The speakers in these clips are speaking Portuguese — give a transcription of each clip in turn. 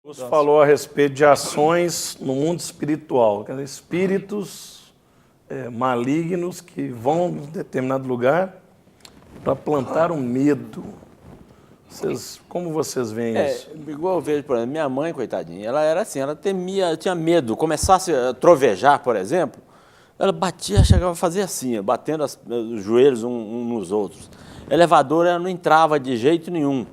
Você falou a respeito de ações no mundo espiritual, quer dizer, espíritos malignos que vão em determinado lugar para plantar um medo. Como vocês veem isso? Igual eu vejo, por exemplo, minha mãe, coitadinha, ela era assim, ela tinha medo. Começasse a trovejar, por exemplo, ela batia, chegava a fazer assim, batendo os joelhos uns nos outros. Elevador, ela não entrava de jeito nenhum.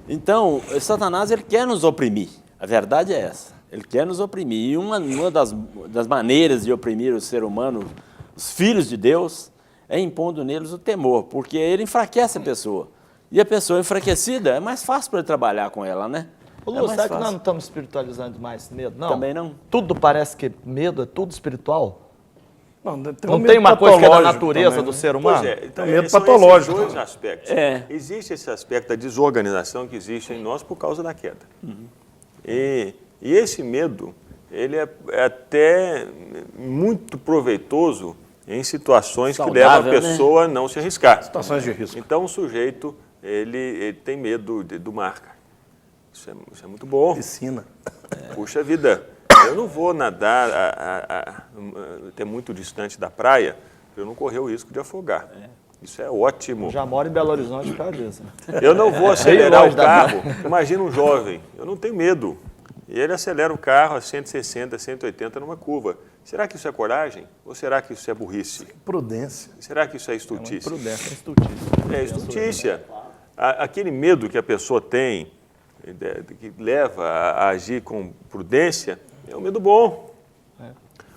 Então, Satanás, ele quer nos oprimir. A verdade é essa. Ele quer nos oprimir. E uma das maneiras de oprimir o ser humano, os filhos de Deus, é impondo neles o temor, porque ele enfraquece a pessoa. E a pessoa enfraquecida, é mais fácil para ele trabalhar com ela, né? Ô, Lu, será que nós não estamos espiritualizando mais medo? Não. Também não. Tudo parece que medo é tudo espiritual? Não tem uma coisa que é da natureza do ser humano? Pois é, então, medo são patológico. esses dois aspectos. Existe esse aspecto da desorganização que existe em nós por causa da queda. E esse medo, ele é até muito proveitoso em situações que levam a pessoa a não se arriscar. Situações de risco. Então, o sujeito, ele tem medo do mar. Isso é muito bom. Piscina. Puxa vida, eu não vou nadar até muito distante da praia para eu não correr o risco de afogar. Isso é ótimo. Eu já moro em Belo Horizonte por causa disso. Eu não vou acelerar o carro. Imagina um jovem, eu não tenho medo. E ele acelera o carro a 160, 180 numa curva. Será que isso é coragem? Ou será que isso é burrice? Prudência. Será que isso é estultícia? Prudência, é estultícia. É estultícia. Aquele medo que a pessoa tem, que leva a agir com prudência, é um medo bom.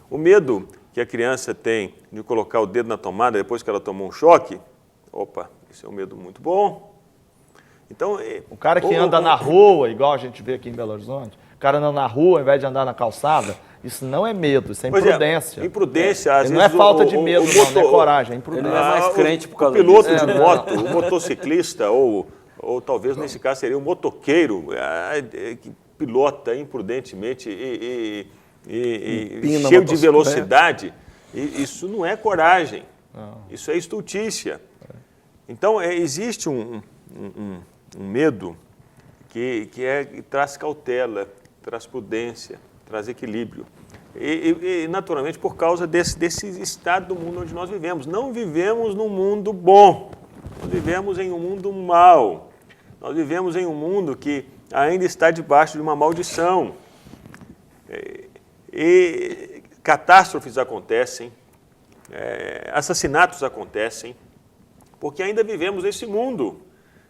O medo que a criança tem de colocar o dedo na tomada depois que ela tomou um choque, opa, esse é um medo muito bom. Então, o cara que anda na rua, igual a gente vê aqui em Belo Horizonte, o cara anda na rua ao invés de andar na calçada, isso não é medo, isso é imprudência. Imprudência, às vezes. Não é falta de medo, não é coragem, é imprudência. Ele não é mais crente por causa disso. O piloto disso. de moto, o motociclista, ou talvez nesse caso seria o motoqueiro, que pilota imprudentemente e cheio de velocidade, isso não é coragem, isso é estultícia. Então, existe um medo que traz cautela, traz prudência, traz equilíbrio. E naturalmente, por causa desse estado do mundo onde nós vivemos. Não vivemos num mundo bom, nós vivemos em um mundo mau. Nós vivemos em um mundo que ainda está debaixo de uma maldição. E catástrofes acontecem, assassinatos acontecem, porque ainda vivemos nesse mundo.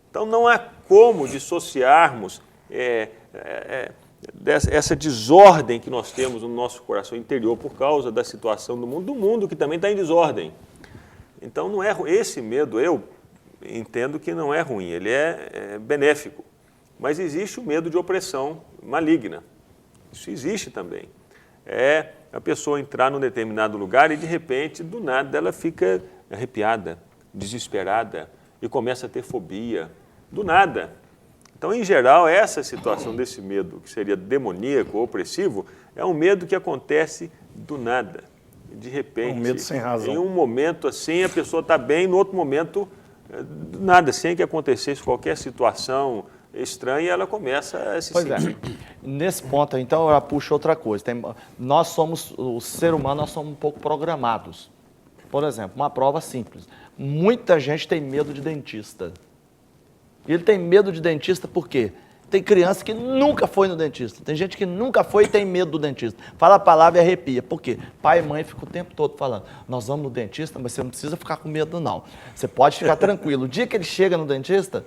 Então, não há como dissociarmos essa desordem que nós temos no nosso coração interior por causa da situação do mundo que também está em desordem. Então, não é esse medo, eu entendo que não é ruim, ele é benéfico. Mas existe o medo de opressão maligna. Isso existe também. É a pessoa entrar num determinado lugar e, de repente, do nada, ela fica arrepiada, desesperada e começa a ter fobia. Do nada. Então, em geral, essa situação desse medo, que seria demoníaco ou opressivo, é um medo que acontece do nada. De repente, um medo sem razão. Em um momento assim, a pessoa está bem, no outro momento, do nada, sem que acontecesse qualquer situação estranha, ela começa a se sentir. Nesse ponto, então, eu puxo outra coisa. Nós somos, o ser humano, nós somos um pouco programados. Por exemplo, uma prova simples. Muita gente tem medo de dentista. E ele tem medo de dentista por quê? Tem criança que nunca foi no dentista. Tem gente que nunca foi e tem medo do dentista. Fala a palavra e arrepia. Por quê? Pai e mãe ficam o tempo todo falando, nós vamos no dentista, mas você não precisa ficar com medo, não. Você pode ficar tranquilo. O dia que ele chega no dentista,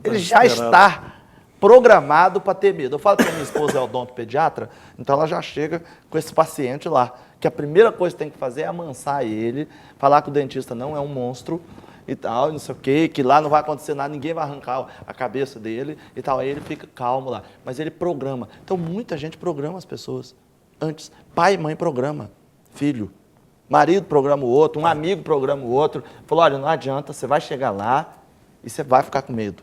ele já está programado para ter medo. Eu falo que a minha esposa é odontopediatra, então ela já chega com esse paciente lá, que a primeira coisa que tem que fazer é amansar ele, falar que o dentista não é um monstro, e tal, não sei o quê, que lá não vai acontecer nada, ninguém vai arrancar a cabeça dele e tal, aí ele fica calmo lá. Mas ele programa. Então, muita gente programa as pessoas antes. Pai e mãe programa, filho. Marido programa o outro, um amigo programa o outro. Falou, olha, não adianta, você vai chegar lá e você vai ficar com medo.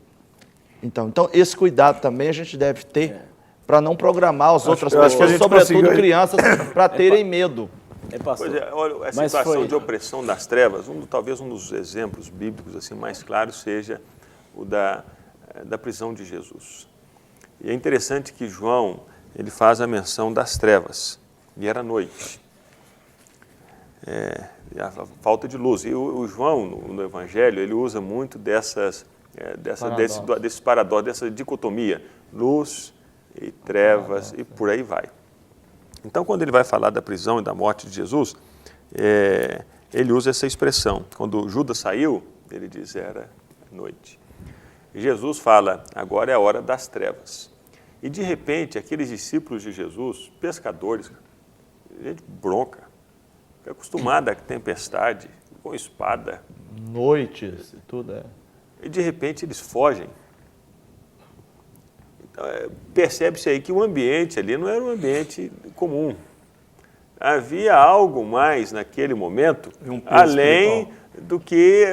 Então esse cuidado também a gente deve ter para não programar as outras pessoas, sobretudo crianças, para terem medo. Pois é, olha, a situação de opressão das trevas, talvez um dos exemplos bíblicos assim, mais claros seja o da prisão de Jesus. E é interessante que João, ele faz a menção das trevas, e era noite. A falta de luz. E o João, no Evangelho, ele usa muito desse paradoxo, dessa dicotomia, luz e trevas e por aí vai. Então, quando ele vai falar da prisão e da morte de Jesus, ele usa essa expressão. Quando Judas saiu, ele diz, era noite. E Jesus fala, agora é a hora das trevas. E, de repente, aqueles discípulos de Jesus, pescadores, gente bronca, acostumada a tempestade, com espada. Noites e tudo, E, de repente, eles fogem. Então, percebe-se aí que o ambiente ali não era um ambiente comum. Havia algo mais naquele momento, além espiritual do que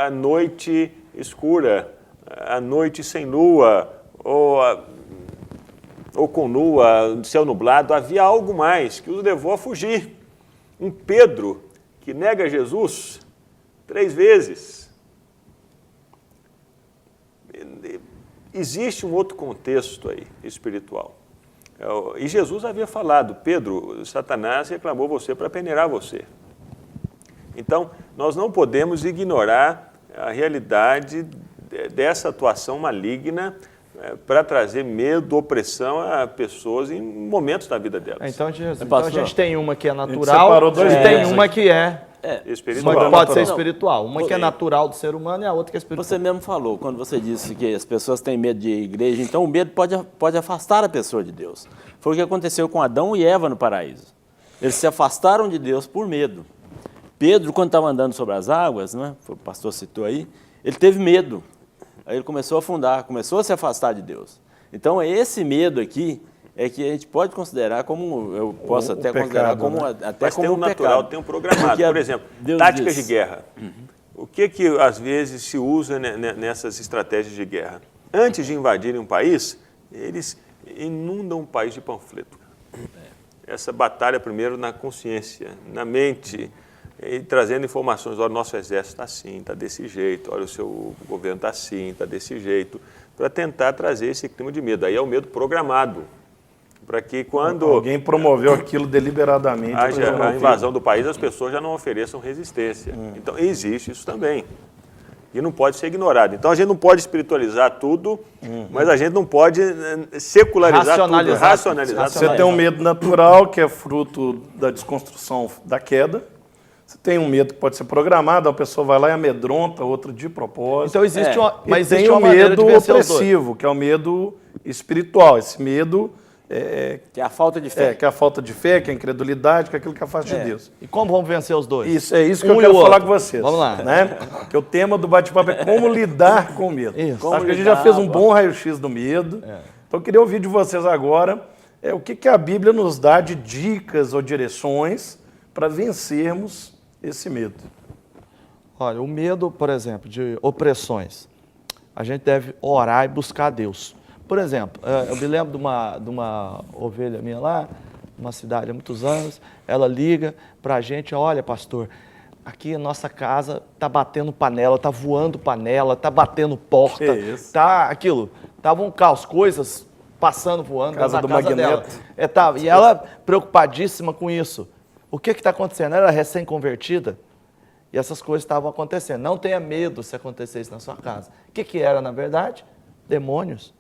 a noite escura, a noite sem lua, ou com lua, céu nublado. Havia algo mais que os levou a fugir. Um Pedro que nega Jesus 3 vezes. Existe um outro contexto aí, espiritual. E Jesus havia falado, Pedro, Satanás reclamou você para peneirar você. Então, nós não podemos ignorar a realidade dessa atuação maligna para trazer medo, opressão a pessoas em momentos da vida delas. Então a gente tem uma que é natural e tem uma que espiritual. Uma que pode ser espiritual. Uma que é natural do ser humano e a outra que é espiritual. Você mesmo falou, quando você disse que as pessoas têm medo de igreja, então o medo pode afastar a pessoa de Deus. Foi o que aconteceu com Adão e Eva no paraíso. Eles se afastaram de Deus por medo. Pedro, quando estava andando sobre as águas, né, o pastor citou aí, ele teve medo. Aí ele começou a afundar, começou a se afastar de Deus. Então, esse medo aqui é que a gente pode considerar como, eu posso até considerar como, né? até Mas como tem um natural, pecado. tem um programado. Porque Por exemplo, Deus táticas diz. de guerra. O que às vezes se usa nessas estratégias de guerra? Antes de invadirem um país, eles inundam o país de panfleto. Essa batalha primeiro na consciência, na mente, e trazendo informações, olha, o nosso exército está assim, está desse jeito, olha, o seu governo está assim, está desse jeito, para tentar trazer esse clima de medo. Aí é o medo programado, para que quando alguém promoveu aquilo deliberadamente, haja a invasão do país, as pessoas já não ofereçam resistência. Então, existe isso também. E não pode ser ignorado. Então, a gente não pode espiritualizar tudo, mas a gente não pode secularizar tudo, racionalizar tudo. Você tem um medo natural, que é fruto da desconstrução da queda. Você tem um medo que pode ser programado, a pessoa vai lá e amedronta, outra de propósito. Então existe Mas tem o medo opressivo, que é o medo espiritual. Esse medo que é a falta de fé. que é a falta de fé, que é a incredulidade, que é aquilo que afasta de Deus. E como vamos vencer os dois? Isso que eu quero falar com vocês. Vamos lá. Né? Porque o tema do bate-papo é como lidar com o medo. Isso. Acho que a gente já fez um bom raio-x do medo. Então eu queria ouvir de vocês agora o que a Bíblia nos dá de dicas ou direções para vencermos esse medo. Olha, o medo, por exemplo, de opressões, a gente deve orar e buscar Deus. Por exemplo, eu me lembro de uma ovelha minha lá, numa cidade há muitos anos, ela liga para a gente, olha, pastor, aqui a nossa casa está batendo panela, está voando panela, está batendo porta, está aquilo, estava um caos, coisas passando, voando Casa na do casa Magneto. dela. E ela preocupadíssima com isso. O que está acontecendo? Ela era recém-convertida e essas coisas estavam acontecendo. Não tenha medo se acontecesse na sua casa. O que era, na verdade? Demônios.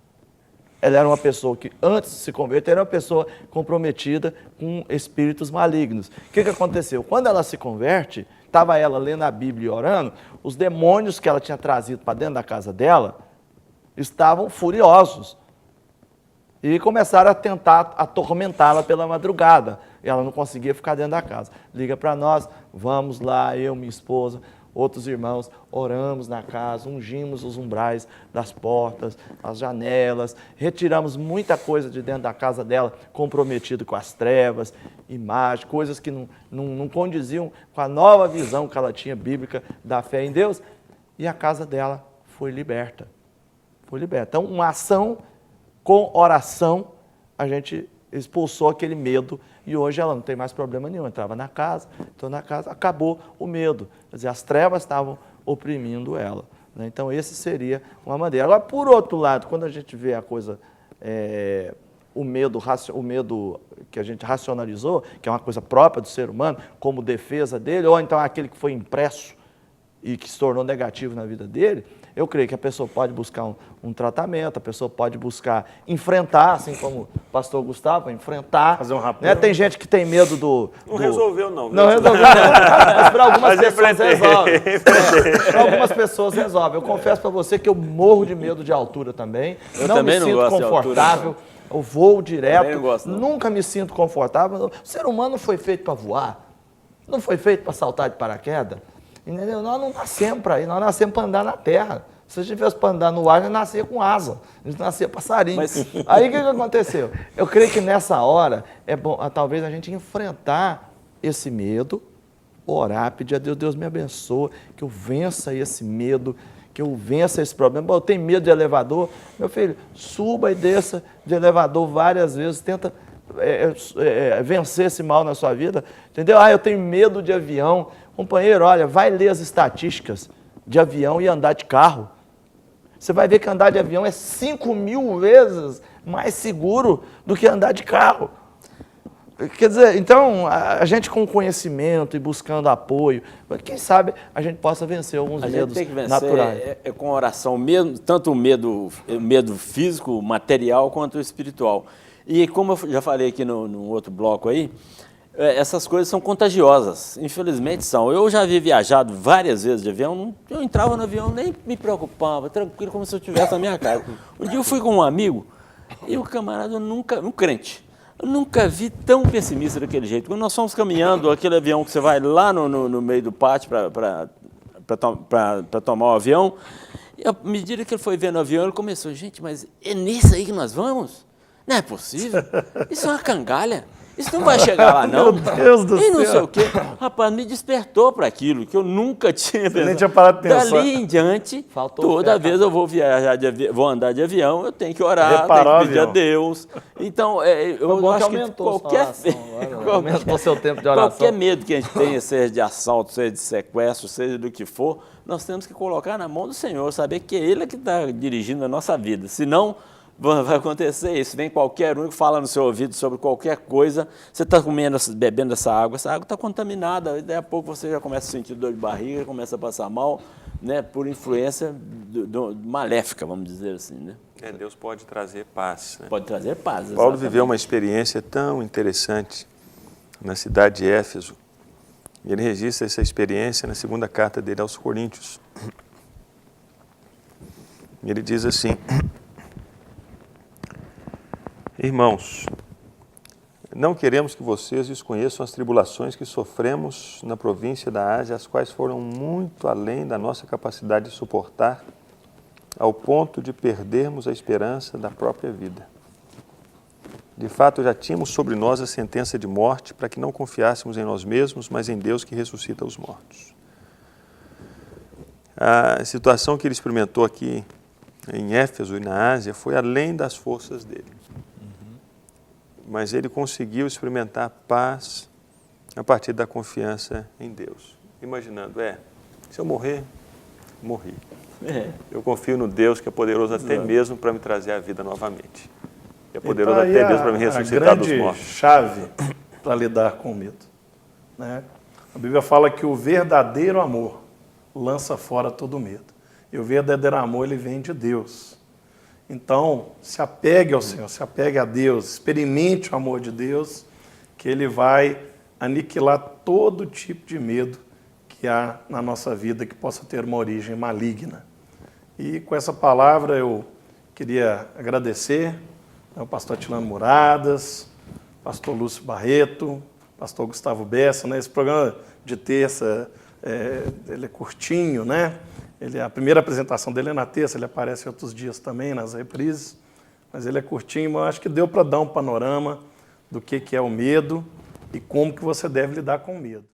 Ela era uma pessoa que, antes de se converter, era uma pessoa comprometida com espíritos malignos. O que aconteceu? Quando ela se converte, estava ela lendo a Bíblia e orando, os demônios que ela tinha trazido para dentro da casa dela estavam furiosos. E começaram a tentar atormentá-la pela madrugada. E ela não conseguia ficar dentro da casa. Liga para nós, vamos lá, eu, minha esposa, outros irmãos, oramos na casa, ungimos os umbrais das portas, as janelas, retiramos muita coisa de dentro da casa dela, comprometido com as trevas, imagens, coisas que não condiziam com a nova visão que ela tinha bíblica da fé em Deus. E a casa dela foi liberta. Foi liberta. Então, uma ação com oração, a gente expulsou aquele medo e hoje ela não tem mais problema nenhum. Entrava na casa, então na casa acabou o medo. Quer dizer, as trevas estavam oprimindo ela. Né? Então, esse seria uma maneira. Agora, por outro lado, quando a gente vê a coisa o medo que a gente racionalizou, que é uma coisa própria do ser humano, como defesa dele, ou então aquele que foi impresso e que se tornou negativo na vida dele, eu creio que a pessoa pode buscar um tratamento, a pessoa pode buscar enfrentar, assim como o pastor Gustavo, enfrentar. Fazer um rapel. Né? Tem gente que tem medo Não resolveu, não. Não resolveu, mas para algumas Mas pessoas enfrentei. resolve. Para algumas pessoas resolve. Eu confesso para você que eu morro de medo de altura também. Eu não também me não sinto gosto de altura, confortável. Eu vou direto. Também não gosto, não. Nunca me sinto confortável. O ser humano não foi feito para voar. Não foi feito para saltar de paraquedas. Entendeu? Nós não nascemos para ir, nós nascemos para andar na terra. Se a gente tivesse para andar no ar, a gente nascia com asa. A gente nascia passarinho. Mas... Aí o que aconteceu? Eu creio que nessa hora é bom, talvez a gente enfrentar esse medo, orar, pedir a Deus, Deus me abençoe, que eu vença esse medo, que eu vença esse problema. Bom, eu tenho medo de elevador. Meu filho, suba e desça de elevador várias vezes, tenta vencer esse mal na sua vida. Entendeu? Eu tenho medo de avião. Companheiro, olha, vai ler as estatísticas de avião e andar de carro. Você vai ver que andar de avião é 5.000 vezes mais seguro do que andar de carro. Quer dizer, então, a gente com conhecimento e buscando apoio, quem sabe a gente possa vencer alguns medos naturais. Com oração, mesmo, tanto o medo físico, material, quanto o espiritual. E como eu já falei aqui no outro bloco aí, essas coisas são contagiosas, infelizmente são. Eu já havia viajado várias vezes de avião, eu entrava no avião, nem me preocupava, tranquilo, como se eu estivesse na minha casa. Um dia eu fui com um amigo e o camarada um crente, eu nunca vi tão pessimista daquele jeito. Quando nós fomos caminhando, aquele avião que você vai lá no meio do pátio para tomar o avião, e à medida que ele foi vendo o avião, ele começou, gente, mas é nesse aí que nós vamos? Não é possível, isso é uma cangalha. Isso não vai chegar lá, não. Meu Deus do céu. E não sei o quê. Rapaz, me despertou para aquilo que eu nunca tinha pensado. Nem tinha parado de pensar. Dali em diante, toda vez eu vou viajar vou andar de avião, eu tenho que orar, Reparar tenho que pedir o a Deus. Então, eu acho que aumentou seu tempo de oração. Qualquer medo que a gente tenha, seja de assalto, seja de sequestro, seja do que for, nós temos que colocar na mão do Senhor, saber que é Ele que está dirigindo a nossa vida. Senão, vai acontecer isso. Vem qualquer um que fala no seu ouvido sobre qualquer coisa, você está bebendo essa água está contaminada, e daí a pouco você já começa a sentir dor de barriga, começa a passar mal, né, por influência maléfica, vamos dizer assim. Né? Deus pode trazer paz. Né? Pode trazer paz. Paulo exatamente. viveu uma experiência tão interessante na cidade de Éfeso. E ele registra essa experiência na segunda carta dele aos Coríntios. E ele diz assim: irmãos, não queremos que vocês desconheçam as tribulações que sofremos na província da Ásia, as quais foram muito além da nossa capacidade de suportar, ao ponto de perdermos a esperança da própria vida. De fato, já tínhamos sobre nós a sentença de morte para que não confiássemos em nós mesmos, mas em Deus que ressuscita os mortos. A situação que ele experimentou aqui em Éfeso e na Ásia foi além das forças dele. Mas ele conseguiu experimentar paz a partir da confiança em Deus. Imaginando, se eu morrer, morri. Eu confio no Deus que é poderoso até mesmo para me trazer a vida novamente. Que é poderoso até mesmo para me ressuscitar dos mortos. A grande chave para lidar com o medo. Né? A Bíblia fala que o verdadeiro amor lança fora todo medo. E o verdadeiro amor, ele vem de Deus. Então, se apegue ao Senhor, se apegue a Deus, experimente o amor de Deus, que Ele vai aniquilar todo tipo de medo que há na nossa vida que possa ter uma origem maligna. E com essa palavra eu queria agradecer ao pastor Atilano Muradas, pastor Lúcio Barreto, pastor Gustavo Bessa, né? Esse programa de terça, ele é curtinho, né? A primeira apresentação dele é na terça, ele aparece outros dias também, nas reprises, mas ele é curtinho, mas eu acho que deu para dar um panorama do que é o medo e como que você deve lidar com o medo.